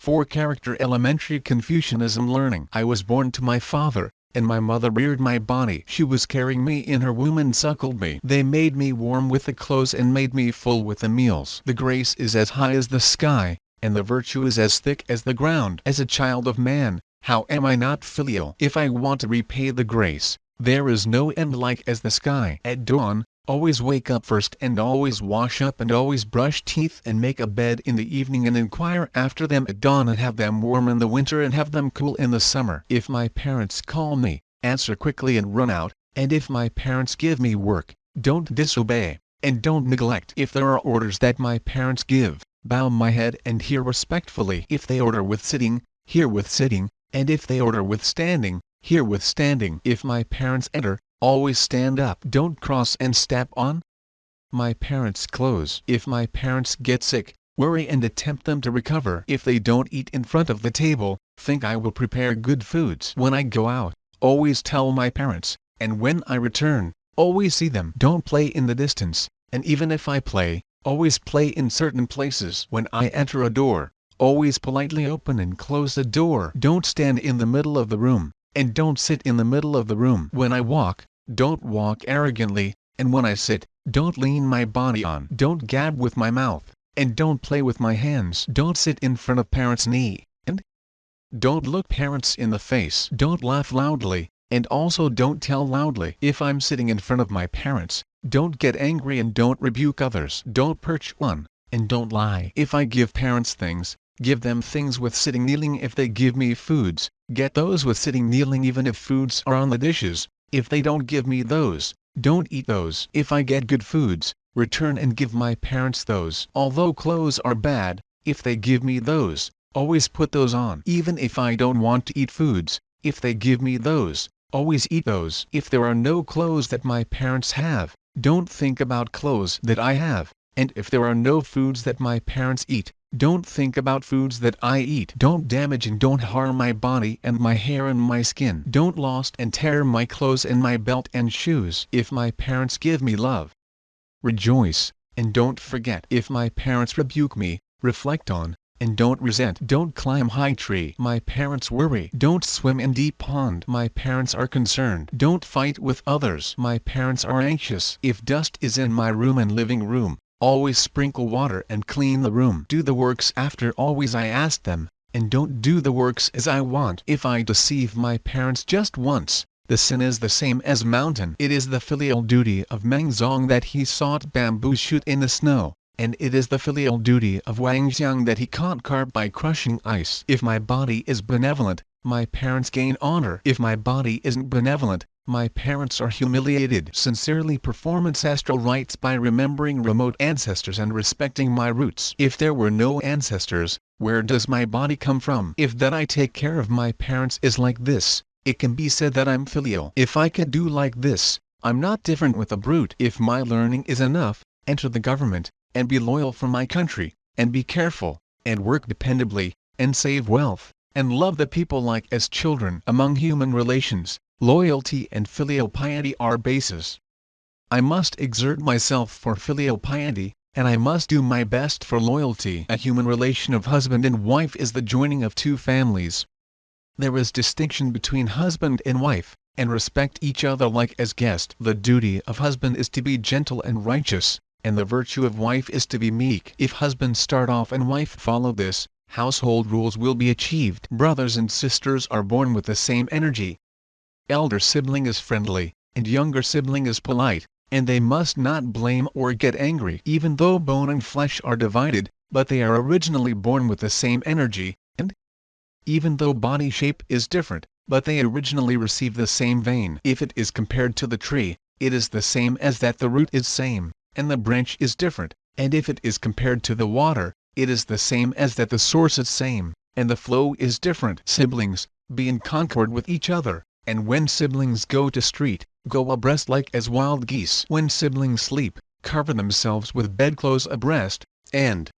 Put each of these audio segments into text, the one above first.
4 Character Elementary Confucianism Learning. I was born to my father, and my mother reared my body. She was carrying me in her womb and suckled me. They made me warm with the clothes and made me full with the meals. The grace is as high as the sky, and the virtue is as thick as the ground. As a child of man, how am I not filial? If I want to repay the grace, there is no end like as the sky. At dawn, always wake up first and always wash up and always brush teeth and make a bed in the evening and inquire after them at dawn and have them warm in the winter and have them cool in the summer. If my parents call me, answer quickly and run out, and if my parents give me work, don't disobey, and don't neglect. If there are orders that my parents give, bow my head and hear respectfully. If they order with sitting, hear with sitting, and if they order with standing, hear with standing. If my parents enter, always stand up. Don't cross and step on my parents' clothes. If my parents get sick, worry and attempt them to recover. If they don't eat in front of the table, think I will prepare good foods. When I go out, always tell my parents, and when I return, always see them. Don't play in the distance, and even if I play, always play in certain places. When I enter a door, always politely open and close the door. Don't stand in the middle of the room, and don't sit in the middle of the room. When I walk, don't walk arrogantly, and when I sit, don't lean my body on. Don't gab with my mouth, and don't play with my hands. Don't sit in front of parents' knee, and don't look parents in the face. Don't laugh loudly, and also don't tell loudly. If I'm sitting in front of my parents, don't get angry and don't rebuke others. Don't perch on, and don't lie. If I give parents things, give them things with sitting kneeling. If they give me foods, get those with sitting kneeling even if foods are on the dishes. If they don't give me those, don't eat those. If I get good foods, return and give my parents those. Although clothes are bad, if they give me those, always put those on. Even if I don't want to eat foods, if they give me those, always eat those. If there are no clothes that my parents have, don't think about clothes that I have. And if there are no foods that my parents eat, don't think about foods that I eat. Don't damage and don't harm my body and my hair and my skin. Don't lost and tear my clothes and my belt and shoes. If my parents give me love, rejoice, and don't forget. If my parents rebuke me, reflect on, and don't resent. Don't climb high tree. My parents worry. Don't swim in deep pond. My parents are concerned. Don't fight with others. My parents are anxious. If dust is in my room and living room, always sprinkle water and clean the room. Do the works after always I ask them, and don't do the works as I want. If I deceive my parents just once, the sin is the same as mountain. It is the filial duty of Meng Zong that he sought bamboo shoot in the snow, and it is the filial duty of Wang Xiang that he caught carp by crushing ice. If my body is benevolent, my parents gain honor. If my body isn't benevolent, my parents are humiliated. Sincerely perform ancestral rites by remembering remote ancestors and respecting my roots. If there were no ancestors, where does my body come from? If that I take care of my parents is like this, it can be said that I'm filial. If I can do like this, I'm not different with a brute. If my learning is enough, enter the government, and be loyal for my country, and be careful, and work dependably, and save wealth, and love the people like as children. Among human relations, loyalty and filial piety are bases. I must exert myself for filial piety, and I must do my best for loyalty. A human relation of husband and wife is the joining of two families. There is distinction between husband and wife, and respect each other like as guest. The duty of husband is to be gentle and righteous, and the virtue of wife is to be meek. If husband start off and wife follow this, household rules will be achieved. Brothers and sisters are born with the same energy. Elder sibling is friendly, and younger sibling is polite, and they must not blame or get angry. Even though bone and flesh are divided, but they are originally born with the same energy, and even though body shape is different, but they originally receive the same vein. If it is compared to the tree, it is the same as that the root is same, and the branch is different, and if it is compared to the water, it is the same as that the source is same, and the flow is different. Siblings, be in concord with each other, and when siblings go to street, go abreast like as wild geese. When siblings sleep, cover themselves with bedclothes abreast, and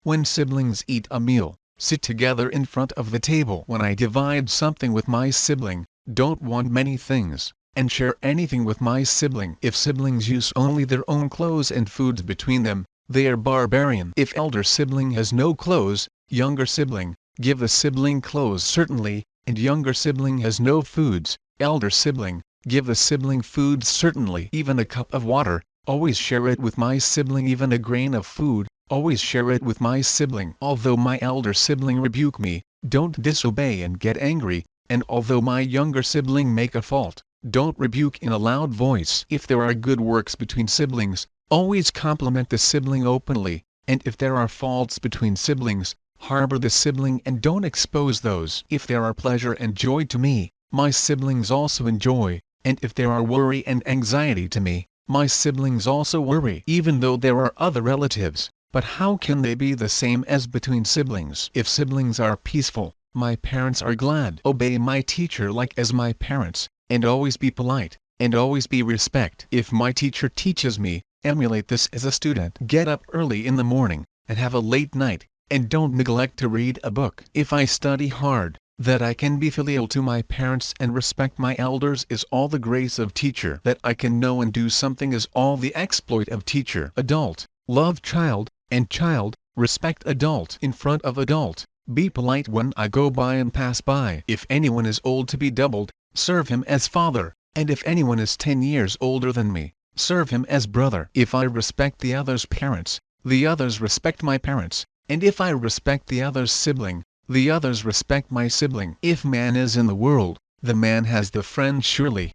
when siblings eat a meal, sit together in front of the table. When I divide something with my sibling, don't want many things, and share anything with my sibling. If siblings use only their own clothes and foods between them, they are barbarian. If elder sibling has no clothes, younger sibling, give the sibling clothes certainly, and younger sibling has no foods, elder sibling, give the sibling food certainly, even a cup of water, always share it with my sibling, even a grain of food, always share it with my sibling. Although my elder sibling rebuke me, don't disobey and get angry, and although my younger sibling make a fault, don't rebuke in a loud voice. If there are good works between siblings, always compliment the sibling openly, and if there are faults between siblings, harbor the sibling and don't expose those. If there are pleasure and joy to me, my siblings also enjoy, and if there are worry and anxiety to me, my siblings also worry. Even though there are other relatives, but how can they be the same as between siblings? If siblings are peaceful, my parents are glad. Obey my teacher like as my parents, and always be polite, and always be respect. If my teacher teaches me, emulate this as a student. Get up early in the morning, and have a late night, and don't neglect to read a book. If I study hard, that I can be filial to my parents and respect my elders is all the grace of teacher. That I can know and do something is all the exploit of teacher. Adult, love child, and child, respect adult. In front of adult, be polite when I go by and pass by. If anyone is old to be doubled, serve him as father, and if anyone is 10 years older than me, serve him as brother. If I respect the other's parents, the others respect my parents, and if I respect the other's sibling, the others respect my sibling. If man is in the world, the man has the friend surely.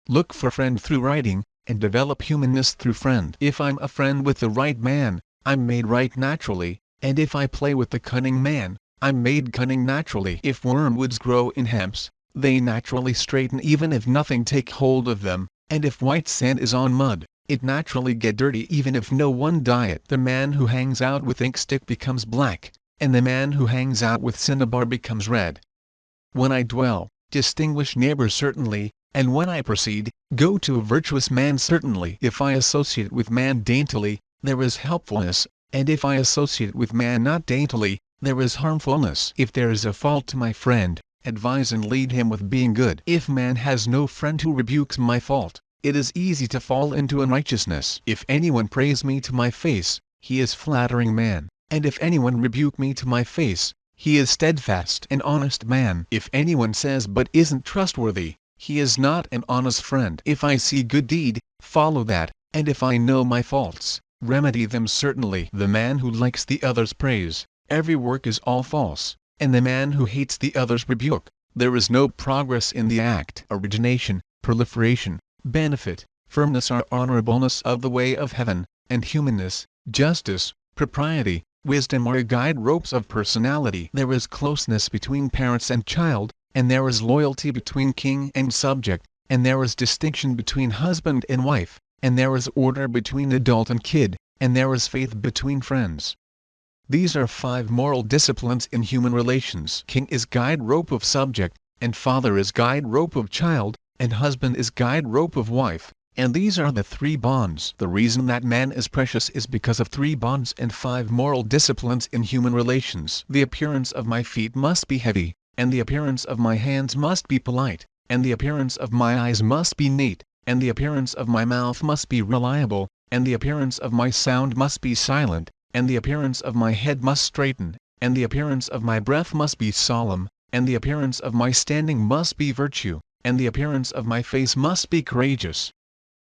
Look for friend through writing, and develop humanness through friend. If I'm a friend with the right man, I'm made right naturally, and if I play with the cunning man, I'm made cunning naturally. If wormwoods grow in hemps, they naturally straighten even if nothing take hold of them, and if white sand is on mud, it naturally get dirty even if no one dye it. The man who hangs out with ink stick becomes black, and the man who hangs out with cinnabar becomes red. When I dwell, distinguish neighbors certainly, and when I proceed, go to a virtuous man certainly. If I associate with man daintily, there is helpfulness, and if I associate with man not daintily, there is harmfulness. If there is a fault to my friend, advise and lead him with being good. If man has no friend who rebukes my fault, it is easy to fall into unrighteousness. If anyone praise me to my face, he is flattering man, and if anyone rebuke me to my face, he is steadfast and honest man. If anyone says but isn't trustworthy, he is not an honest friend. If I see good deed, follow that, and if I know my faults, remedy them certainly. The man who likes the other's praise, every work is all false, and the man who hates the other's rebuke, there is no progress in the act. Origination, proliferation, benefit, firmness are honorableness of the way of heaven, and humanness, justice, propriety, wisdom are guide ropes of personality. There is closeness between parents and child, and there is loyalty between king and subject, and there is distinction between husband and wife, and there is order between adult and kid, and there is faith between friends. These are 5 moral disciplines in human relations. King is guide rope of subject, and father is guide rope of child, and husband is guide rope of wife, and these are the 3 bonds. The reason that man is precious is because of 3 bonds and 5 moral disciplines in human relations. The appearance of my feet must be heavy, and the appearance of my hands must be polite, and the appearance of my eyes must be neat, and the appearance of my mouth must be reliable, and the appearance of my sound must be silent, and the appearance of my head must straighten, and the appearance of my breath must be solemn, and the appearance of my standing must be virtue, and the appearance of my face must be courageous.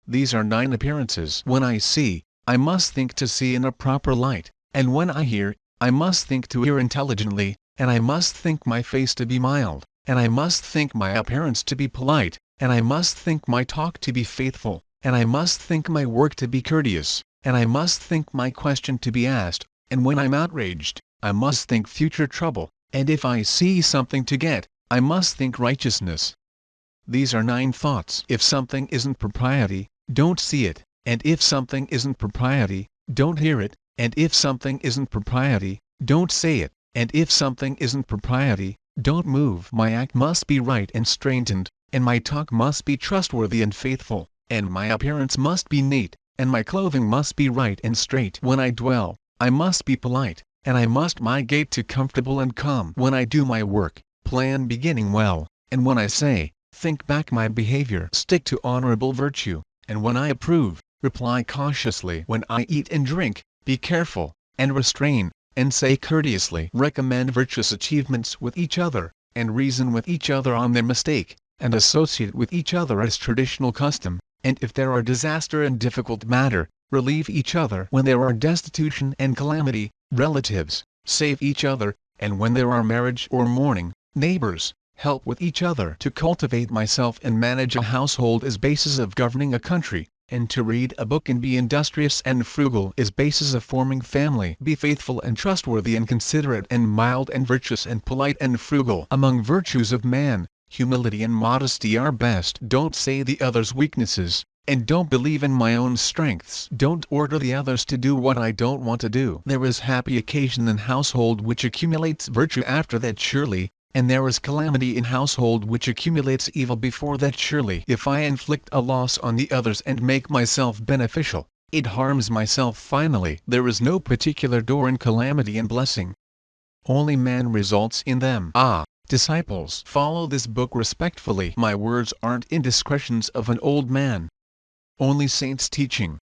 These are 9 appearances. When I see, I must think to see in a proper light, and when I hear, I must think to hear intelligently, and I must think my face to be mild, and I must think my appearance to be polite, and I must think my talk to be faithful, and I must think my work to be courteous, and I must think my question to be asked, and when I'm outraged, I must think future trouble, and if I see something to get, I must think righteousness. These are 9 thoughts. If something isn't propriety, don't see it, and if something isn't propriety, don't hear it, and if something isn't propriety, don't say it, and if something isn't propriety, don't move. My act must be right and straightened, and my talk must be trustworthy and faithful, and my appearance must be neat, and my clothing must be right and straight. When I dwell, I must be polite, and I must my gait to comfortable and calm. When I do my work, plan beginning well, and when I say, think back my behavior. Stick to honorable virtue, and when I approve, reply cautiously. When I eat and drink, be careful, and restrain, and say courteously recommend virtuous achievements with each other, and reason with each other on their mistake, and associate with each other as traditional custom, and if there are disaster and difficult matter, relieve each other when there are destitution and calamity, relatives, save each other, and when there are marriage or mourning, neighbors, help with each other. To cultivate myself and manage a household is basis of governing a country, and to read a book and be industrious and frugal is basis of forming family. Be faithful and trustworthy and considerate and mild and virtuous and polite and frugal. Among virtues of man, humility and modesty are best. Don't say the other's weaknesses, and don't believe in my own strengths. Don't order the others to do what I don't want to do. There is happy occasion in household which accumulates virtue after that surely, and there is calamity in household which accumulates evil before that surely. If I inflict a loss on the others and make myself beneficial, it harms myself finally. There is no particular door in calamity and blessing. Only man results in them. Disciples, follow this book respectfully. My words aren't indiscretions of an old man. Only saints' teaching.